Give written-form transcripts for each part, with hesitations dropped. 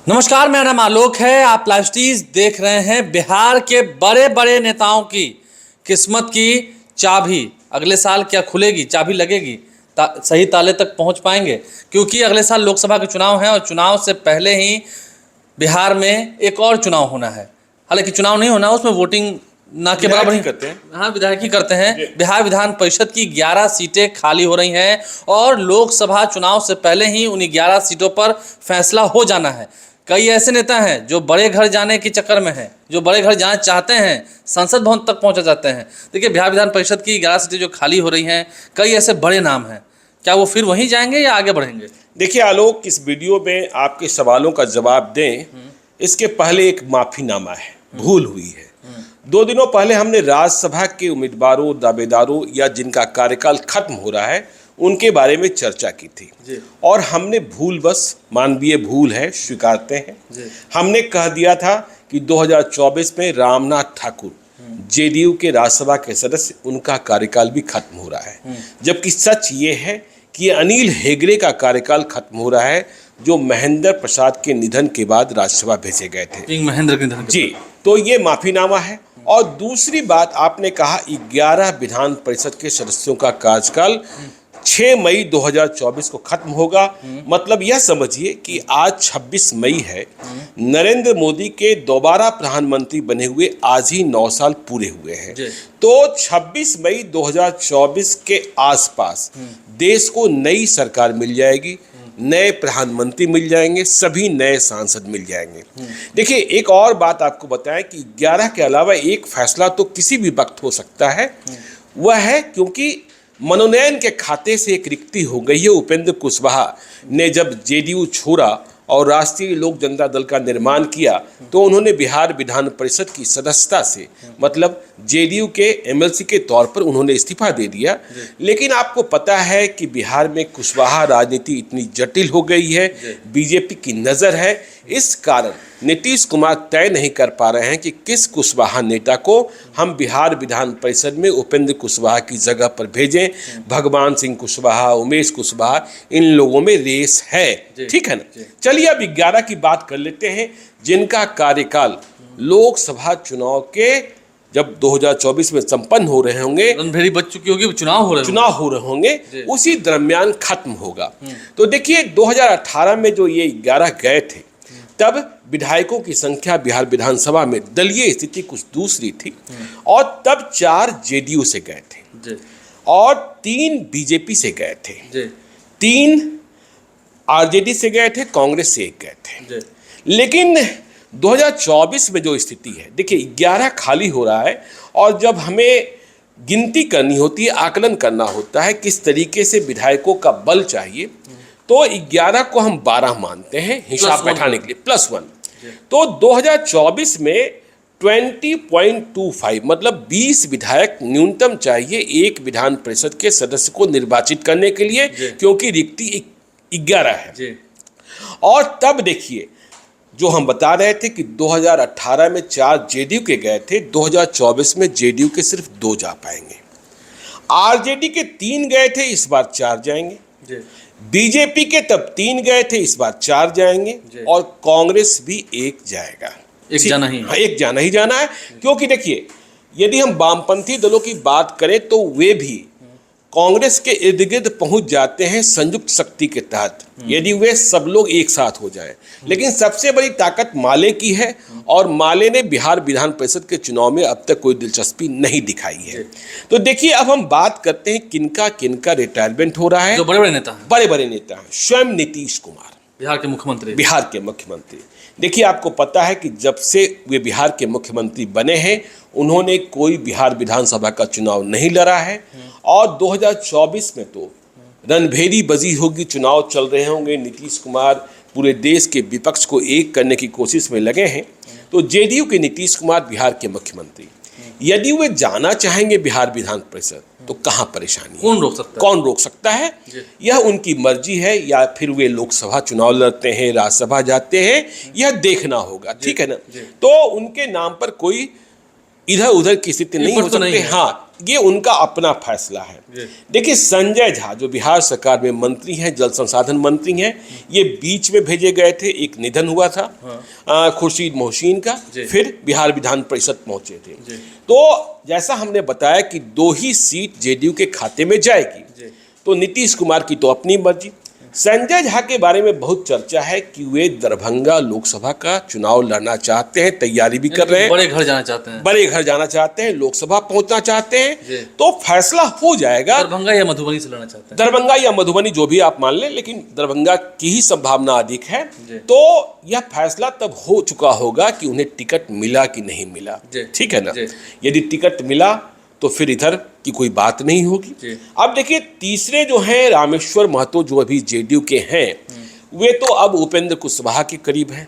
नमस्कार, मेरा नाम आलोक है। आप लाइव स्टीज देख रहे हैं। बिहार के बड़े बड़े नेताओं की किस्मत की चाबी अगले साल क्या खुलेगी, चाबी लगेगी, सही ताले तक पहुंच पाएंगे? क्योंकि अगले साल लोकसभा के चुनाव हैं और चुनाव से पहले ही बिहार में एक और चुनाव होना है। हालांकि चुनाव नहीं होना, उसमें वोटिंग ना के बराबर ही करते हैं। हाँ, विधायक ही करते हैं। बिहार विधान परिषद की 11 सीटें खाली हो रही हैं और लोकसभा चुनाव से पहले ही उन्हीं 11 सीटों पर फैसला हो जाना है। कई ऐसे नेता हैं जो बड़े घर जाने के चक्कर में हैं, जो बड़े घर जाना चाहते हैं, संसद भवन तक पहुंच जाते हैं। देखिए, बिहार विधान परिषद की 11 सीटें जो खाली हो रही हैं, कई ऐसे बड़े नाम हैं। क्या वो फिर वहीं जाएंगे या आगे बढ़ेंगे? देखिए आलोक, इस वीडियो में आपके सवालों का जवाब दें इसके पहले एक माफीनामा है, भूल हुई है। 2 दिनों पहले हमने राज्यसभा के उम्मीदवारों, दावेदारों या जिनका कार्यकाल खत्म हो रहा है उनके बारे में चर्चा की थी और हमने भूलवश, मानवीय भूल है, स्वीकारते हैं, हमने कह दिया था कि 2024 में रामनाथ ठाकुर जेडीयू के राज्यसभा के सदस्य, उनका कार्यकाल भी खत्म हो रहा है। जबकि सच ये है कि अनिल हेगड़े का कार्यकाल खत्म हो रहा है, जो महेंद्र प्रसाद के निधन के बाद राज्यसभा भेजे गए थे। किंग महेंद्र के निधन जी, तो ये माफीनामा है। और दूसरी बात, आपने कहा 11 विधान परिषद के सदस्यों का कार्यकाल 6 मई 2024 को खत्म होगा। मतलब यह समझिए कि आज 26 मई है। नरेंद्र मोदी के दोबारा प्रधानमंत्री बने हुए आज ही 9 साल पूरे हुए हैं। तो 26 मई 2024 के आसपास देश को नई सरकार मिल जाएगी, नए प्रधानमंत्री मिल जाएंगे, सभी नए सांसद मिल जाएंगे। देखिए, एक और बात आपको बताएं कि 11 के अलावा एक फैसला तो किसी भी वक्त हो सकता है। वह है क्योंकि मनोनयन के खाते से एक रिक्ति हो गई है। उपेंद्र कुशवाहा ने जब जेडीयू छोड़ा और राष्ट्रीय लोक जनता दल का निर्माण किया तो उन्होंने बिहार विधान परिषद की सदस्यता से, मतलब जेडीयू के एमएलसी के तौर पर उन्होंने इस्तीफा दे दिया। लेकिन आपको पता है कि बिहार में कुशवाहा राजनीति इतनी जटिल हो गई है, बीजेपी की नज़र है। इस कारण नीतीश कुमार तय नहीं कर पा रहे हैं कि किस कुशवाहा नेता को हम बिहार विधान परिषद में उपेंद्र कुशवाहा की जगह पर भेजें। भगवान सिंह कुशवाहा, उमेश कुशवाहा, इन लोगों में रेस है, ठीक है ना। चलिए अब 11 की बात कर लेते हैं जिनका कार्यकाल लोकसभा चुनाव के जब 2024 में संपन्न हो रहे होंगे, रणभेरी बच चुकी होगी, चुनाव हो रहे होंगे, उसी दरमियान खत्म होगा। तो देखिए, 2018 में जो ये 11 गए थे, तब विधायकों की संख्या बिहार विधानसभा में दलीय स्थिति कुछ दूसरी थी और तब 4 जेडीयू से गए थे और 3 बीजेपी से गए थे, 3 आरजेडी से गए थे, कांग्रेस से 1 गए थे। लेकिन 2024 में जो स्थिति है, देखिए 11 खाली हो रहा है और जब हमें गिनती करनी होती है, आकलन करना होता है किस तरीके से विधायकों का बल चाहिए, तो 11 को हम 12 मानते हैं हिसाब बैठाने के लिए, +1। तो 2024 में 20.25 मतलब 20 विधायक न्यूनतम चाहिए एक विधान परिषद के सदस्य को निर्वाचित करने के लिए, क्योंकि रिक्ति 11 है। और तब देखिए, जो हम बता रहे थे कि 2018 में 4 जेडीयू के गए थे, 2024 में जेडीयू के सिर्फ 2 जा पाएंगे। आरजेडी के 3 गए थे, इस बार 4 जाएंगे। बीजेपी के तब 3 गए थे, इस बार 4 जाएंगे और कांग्रेस भी 1 जाएगा। एक जाना ही, हाँ, 1 जाना ही जाना है। क्योंकि देखिए, यदि हम वामपंथी दलों की बात करें तो वे भी कांग्रेस के इर्द गिर्द पहुंच जाते हैं संयुक्त शक्ति के तहत, यदि वे सब लोग एक साथ हो जाएं। लेकिन सबसे बड़ी ताकत माले की है और माले ने बिहार विधान परिषद के चुनाव में अब तक कोई दिलचस्पी नहीं दिखाई है। तो देखिए, अब हम बात करते हैं किनका किनका रिटायरमेंट हो रहा है। जो बड़े बड़े नेता हैं, बड़े नेता हैं। स्वयं नीतीश कुमार, बिहार के मुख्यमंत्री। देखिए, आपको पता है कि जब से वे बिहार के मुख्यमंत्री बने हैं, उन्होंने कोई बिहार विधानसभा का चुनाव नहीं लड़ा है और 2024 में तो रणभेरी बजी होगी, चुनाव चल रहे होंगे। नीतीश कुमार पूरे देश के विपक्ष को एक करने की कोशिश में लगे हैं। तो जेडीयू के नीतीश कुमार बिहार के मुख्यमंत्री, यदि वे जाना चाहेंगे बिहार विधान परिषद तो कहाँ परेशानी है? कौन रोक सकता है? यह उनकी मर्जी है, या फिर वे लोकसभा चुनाव लड़ते हैं, राज्यसभा जाते हैं, यह देखना होगा, ठीक है ना। तो उनके नाम पर कोई इधर उधर की स्थिति नहीं हो सकती। हाँ, ये उनका अपना फैसला है। देखिए, संजय झा जो बिहार सरकार में मंत्री हैं, जल संसाधन मंत्री हैं, ये बीच में भेजे गए थे। एक निधन हुआ था खुर्शीद मोहसिन का, फिर बिहार विधान परिषद पहुंचे थे। तो जैसा हमने बताया कि 2 ही सीट जेडीयू के खाते में जाएगी, तो नीतीश कुमार की तो अपनी मर्जी। संजय झा के बारे में बहुत चर्चा है कि वे दरभंगा लोकसभा का चुनाव लड़ना चाहते हैं, तैयारी भी कर रहे हैं, बड़े घर जाना चाहते हैं, बड़े घर जाना चाहते हैं, लोकसभा पहुंचना चाहते हैं। तो फैसला हो जाएगा। दरभंगा या मधुबनी से लड़ना चाहते हैं, दरभंगा या मधुबनी जो भी आप मान लें, लेकिन दरभंगा की ही संभावना अधिक है। तो यह फैसला तब हो चुका होगा कि उन्हें टिकट मिला कि नहीं मिला। ठीक है ना? यदि टिकट मिला तो फिर इधर की कोई बात नहीं होगी। अब देखिए, तीसरे जो हैं रामेश्वर महतो, जो अभी जेडीयू के हैं, वे तो अब उपेंद्र कुशवाहा के करीब हैं,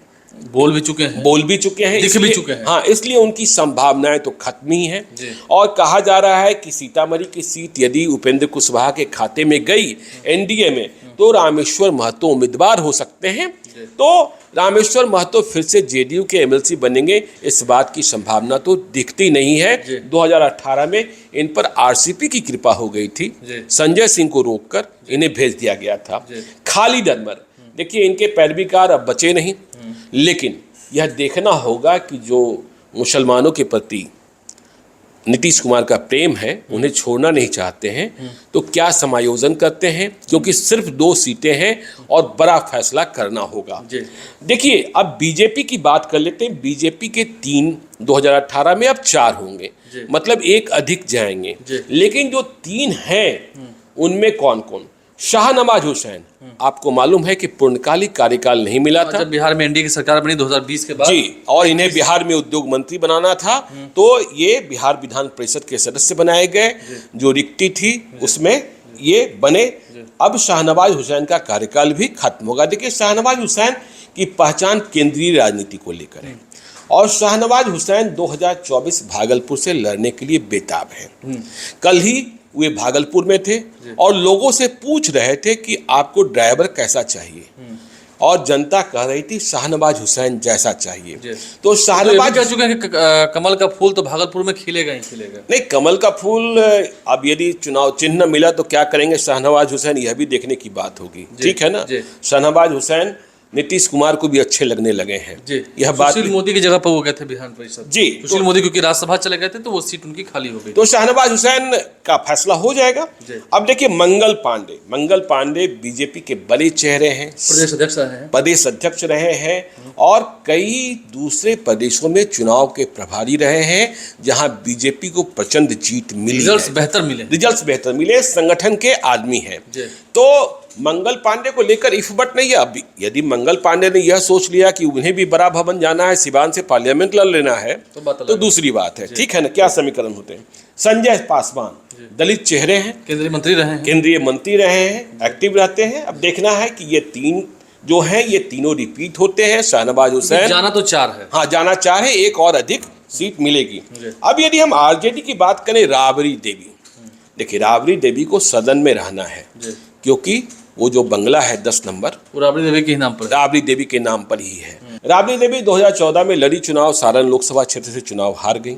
बोल भी चुके हैं, दिख भी चुके हैं। हाँ, इसलिए उनकी संभावनाएं तो खत्म ही हैं। और कहा जा रहा है कि सीतामढ़ी की सीट यदि उपेंद्र कुशवाहा के खाते में गई एनडीए में, तो रामेश्वर महतो उम्मीदवार हो सकते हैं। तो रामेश्वर महतो फिर से जेडीयू के एमएलसी बनेंगे, इस बात की संभावना तो दिखती नहीं है। 2018 में इन पर आरसीपी की कृपा हो गई थी, संजय सिंह को रोककर इन्हें भेज दिया गया था। खालिद अनवर, देखिए, इनके पैरवीकार अब बचे नहीं, लेकिन यह देखना होगा कि जो मुसलमानों के प्रति नीतीश कुमार का प्रेम है, उन्हें छोड़ना नहीं चाहते हैं, तो क्या समायोजन करते हैं, क्योंकि सिर्फ 2 सीटें हैं और बड़ा फैसला करना होगा। देखिए, अब बीजेपी की बात कर लेते हैं। बीजेपी के 3 2018 में अब 4 होंगे, मतलब एक अधिक जाएंगे। लेकिन जो 3 हैं उनमें कौन कौन? शाहनवाज हुसैन, आपको मालूम है कि पूर्णकालिक कार्यकाल नहीं मिला था जब बिहार में एनडीए की सरकार बनी 2020 के बाद। जी, और इन्हें बिहार में उद्योग मंत्री बनाना था, तो ये बिहार विधान परिषद के सदस्य बनाए गए। जो रिक्ति थी उसमें ये बने। अब शाहनवाज हुसैन का कार्यकाल भी खत्म होगा। देखिए, शाहनवाज हुसैन की पहचान केंद्रीय राजनीति को लेकर है, और शाहनवाज हुसैन 2024 भागलपुर से लड़ने के लिए बेताब हैं। कल ही वे भागलपुर में थे और लोगों से पूछ रहे थे कि आपको ड्राइवर कैसा चाहिए, और जनता कह रही थी शाहनवाज हुसैन जैसा चाहिए। तो शाहनवाज कह चुके हैं कि कमल का फूल तो भागलपुर में खिलेगा ही खिलेगा। नहीं, कमल का फूल अब यदि चुनाव चिन्ह मिला तो क्या करेंगे शाहनवाज हुसैन, यह भी देखने की बात होगी। ठीक है ना? शाहनवाज हुसैन नीतीश कुमार को भी अच्छे लगने लगे हैं। यह बात सुशील मोदी की जगह पर वो गए थे विधान परिषद। जी, सुशील मोदी क्योंकि राज्यसभा चले गए थे तो वो सीट उनकी खाली हो गई। तो शाहनवाज हुसैन का फैसला हो जाएगा। अब देखिए, मंगल पांडे बीजेपी के बड़े चेहरे हैं, प्रदेश अध्यक्ष रहे हैं और कई दूसरे प्रदेशों में चुनाव के प्रभारी रहे हैं, जहां बीजेपी को प्रचंड जीत मिली, रिजल्ट्स बेहतर मिले, संगठन के आदमी हैं। तो मंगल पांडे को लेकर इफबट नहीं है। अभी यदि मंगल पांडे ने यह सोच लिया कि उन्हें भी बड़ा भवन जाना है, सिवान से पार्लियामेंट लड़ लेना है, तो दूसरी बात है। ठीक है ना? क्या समीकरण होते हैं। संजय पासवान दलित चेहरे हैं, केंद्रीय मंत्री रहे हैं, एक्टिव रहते हैं। अब देखना है कि ये 3 जो हैं, ये तीनों रिपीट होते हैं। शाहनवाज हुसैन जाना तो 4 है। हाँ, जाना 4 है, एक और अधिक सीट मिलेगी। अब यदि हम आरजेडी की बात करें, राबड़ी देवी, देखिए, राबड़ी देवी को सदन में रहना है, क्योंकि वो जो बंगला है 10 नंबर, वो राबड़ी देवी के नाम पर ही है। राबड़ी देवी 2014 में लड़ी चुनाव, सारण लोकसभा क्षेत्र से चुनाव हार गई।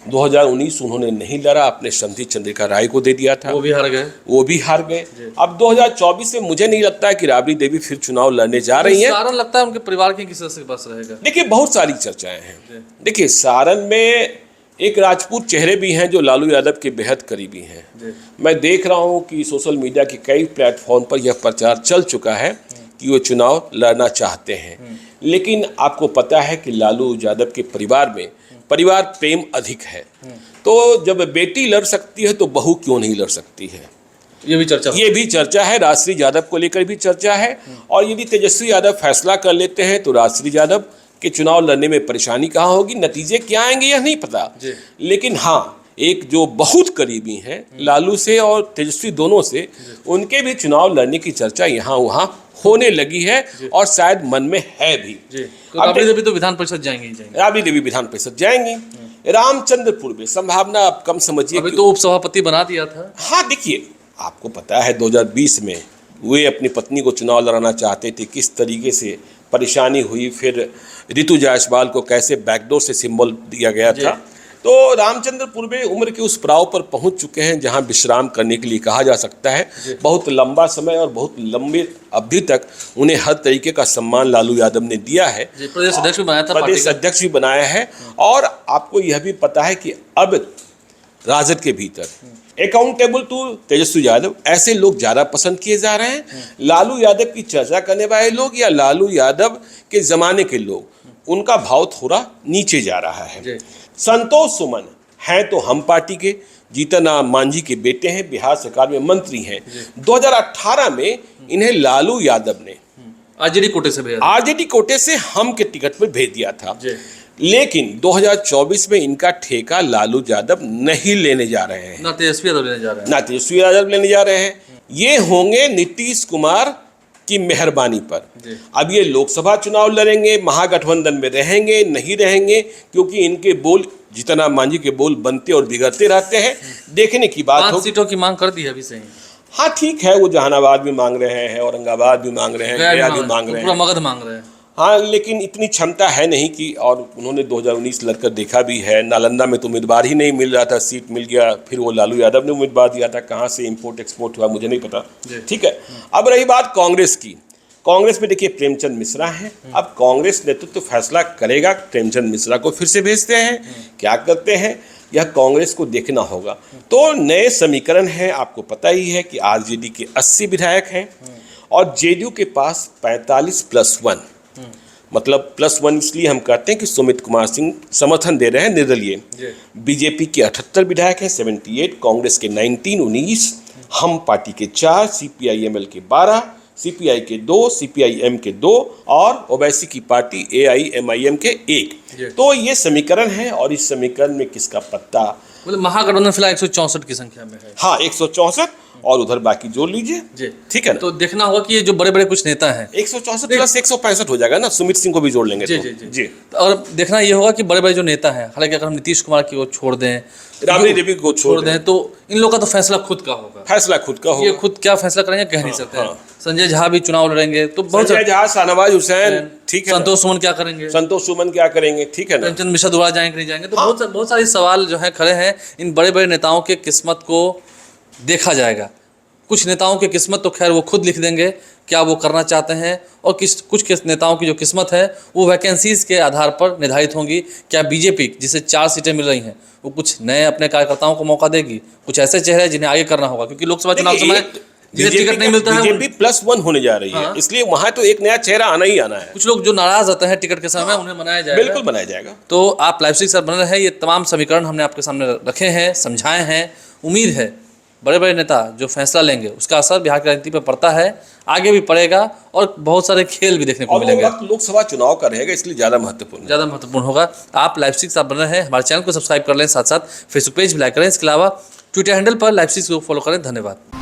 2019 उन्होंने नहीं लड़ा, अपने समधी चंद्रिका राय को दे दिया था, वो भी हार गए। अब 2024 में मुझे नहीं लगता है कि राबड़ी देवी फिर चुनाव लड़ने जा रही हैं। सारण लगता है उनके परिवार के किसी सदस्य के पास रहेगा। देखिए, बहुत सारी चर्चाएं हैं। देखिए, सारण में एक राजपूत चेहरे भी हैं जो लालू यादव के बेहद करीबी हैं। मैं देख रहा हूं कि सोशल मीडिया के कई प्लेटफॉर्म पर यह प्रचार चल चुका है कि वो चुनाव लड़ना चाहते हैं। लेकिन आपको पता है कि लालू यादव के परिवार में परिवार प्रेम अधिक है, तो जब बेटी लड़ सकती है तो बहू क्यों नहीं लड़ सकती है? ये भी चर्चा है। राजश्री यादव को लेकर भी चर्चा है। और यदि तेजस्वी यादव फैसला कर लेते हैं तो राजश्री यादव कि चुनाव लड़ने में परेशानी कहाँ होगी, नतीजे क्या आएंगे यह नहीं पता। लेकिन हाँ, एक जो बहुत करीबी हैं लालू से और तेजस्वी दोनों से, उनके भी चुनाव लड़ने की चर्चा यहाँ वहाँ होने लगी है और शायद मन में है भी। तो राबड़ी देवी तो विधान परिषद जाएंगी। राबड़ी देवी विधान परिषद जाएंगी। रामचंद्रपुर में संभावना आप कम समझिए, अभी तो उपसभापति बना दिया था। हाँ, देखिए, आपको पता है 2020 में वे अपनी पत्नी को चुनाव लड़ाना चाहते थे, किस तरीके से परेशानी हुई, फिर रितु जायसवाल को कैसे बैकडोर से सिंबल दिया गया था। तो रामचंद्रपुर में उम्र के उस पड़ाव पर पहुंच चुके हैं जहां विश्राम करने के लिए कहा जा सकता है। बहुत लंबा समय और बहुत लंबे अवधि तक उन्हें हर तरीके का सम्मान लालू यादव ने दिया है। प्रदेश अध्यक्ष भी बनाया था, प्रदेश अध्यक्ष भी बनाया है। और आपको यह भी पता है कि अब राजद के भीतर अकाउंटेबल टू तेजस्वी यादव ऐसे लोग ज्यादा पसंद किए जा रहे हैं। लालू यादव की चर्चा करने वाले लोग या लालू यादव के जमाने के लोग, उनका भाव थोड़ा नीचे जा रहा है। संतोष सुमन हैं तो हम पार्टी के, जीतन राम मांझी के बेटे हैं, बिहार सरकार में मंत्री हैं। 2018 में इन्हें लालू यादव ने आरजेडी कोटे से हम के टिकट पर भेज दिया था। लेकिन 2024 में इनका ठेका लालू यादव नहीं लेने जा रहे हैं, ना तेजस्वी यादव लेने जा रहे हैं। ये होंगे नीतीश कुमार की मेहरबानी पर। अब ये लोकसभा चुनाव लड़ेंगे, महागठबंधन में रहेंगे नहीं रहेंगे, क्योंकि इनके बोल, जीतन राम मांझी के बोल बनते और बिगड़ते रहते हैं। देखने की बात हो। 5 सीटों की मांग कर दी है अभी से ही। हाँ ठीक है, वो जहानाबाद भी मांग रहे हैं, औरंगाबाद भी मांग रहे हैं, गया भी मांग रहे हैं, पूरा मगध मांग रहे हैं। हाँ, लेकिन इतनी क्षमता है नहीं कि, और उन्होंने 2019 लड़कर देखा भी है। नालंदा में तो उम्मीदवार ही नहीं मिल रहा था, सीट मिल गया, फिर वो लालू यादव ने उम्मीदवार दिया था। कहाँ से इंपोर्ट एक्सपोर्ट हुआ मुझे नहीं पता। ठीक है, अब रही बात कांग्रेस की। कांग्रेस में देखिए प्रेमचंद मिश्रा हैं। अब कांग्रेस नेतृत्व तो फैसला करेगा, प्रेमचंद मिश्रा को फिर से भेजते हैं, क्या करते हैं, यह कांग्रेस को देखना होगा। तो नए समीकरण है, आपको पता ही है कि आरजेडी के 80 विधायक हैं और जेडीयू के पास 45+1, मतलब +1 इसलिए हम कहते हैं कि सुमित कुमार सिंह समर्थन दे रहे हैं निर्दलीय। बीजेपी के 78 विधायक हैं, 78, कांग्रेस के 19, हम पार्टी के 4, सीपीआईएमएल के 12, सीपीआई के 2, सीपीआईएम के 2 और ओवैसी की पार्टी एआईएमआईएम के 1। तो ये समीकरण है और इस समीकरण में किसका पत्ता, मतलब महागठबंधन फिलहाल 164 की संख्या में है। हाँ 164 और उधर बाकी जोड़ लीजिए, ठीक है ना। तो देखना होगा कि ये जो बड़े बड़े कुछ नेता हैं, 164 प्लस 165 हो जाएगा ना, सुमित सिंह को भी जोड़ लेंगे। जी। और देखना ये होगा कि बड़े बड़े जो नेता हैं, हालांकि अगर हम नीतीश कुमार की को छोड़ दें, राबड़ी देवी को छोड़ दें, तो इन लोगों का तो फैसला खुद का होगा। ये खुद क्या फैसला करेंगे कह नहीं सकते। संजय झा भी चुनाव लड़ेंगे, तो बहुत संजय झा, शाहनवाज हुसैन, ठीक है। संतोष सुमन क्या करेंगे, ठीक है ना। प्रेमचंद मिश्रा दोबारा जाएंगे नहीं जाएंगे, तो बहुत सारे सवाल जो है खड़े हैं। इन बड़े बड़े नेताओं के किस्मत को देखा जाएगा। कुछ नेताओं की किस्मत तो खैर वो खुद लिख देंगे क्या वो करना चाहते हैं, और कुछ नेताओं की जो किस्मत है वो वैकेंसीज के आधार पर निर्धारित होंगी। क्या बीजेपी जिसे 4 सीटें मिल रही हैं वो कुछ नए अपने कार्यकर्ताओं को मौका देगी, कुछ ऐसे चेहरे जिन्हें आगे करना होगा, क्योंकि लोकसभा चुनाव समय जिन्हें टिकट नहीं मिलता है, बीजेपी +1 होने जा रही है, इसलिए वहां तो एक नया चेहरा आना ही आना है। कुछ लोग जो नाराज होते हैं टिकट के समय, उन्हें मनाया जाएगा, बिल्कुल बनाया जाएगा। तो आप लाइव स्ट्रीम से बने रहे। ये तमाम समीकरण हमने आपके सामने रखे हैं, समझाए हैं। उम्मीद है बड़े बड़े नेता जो फैसला लेंगे उसका असर बिहार की राजनीति पर पड़ता है, आगे भी पड़ेगा, और बहुत सारे खेल भी देखने को मिलेंगे। लोकसभा चुनाव का रहेगा, इसलिए ज़्यादा महत्वपूर्ण होगा। आप लाइव स्ट्रीम से बने हैं, हमारे चैनल को सब्सक्राइब कर लें, साथ साथ फेसबुक पेज भी लाइक करें। इसके अलावा ट्विटर हैंडल पर लाइव स्ट्रीम को फॉलो करें। धन्यवाद।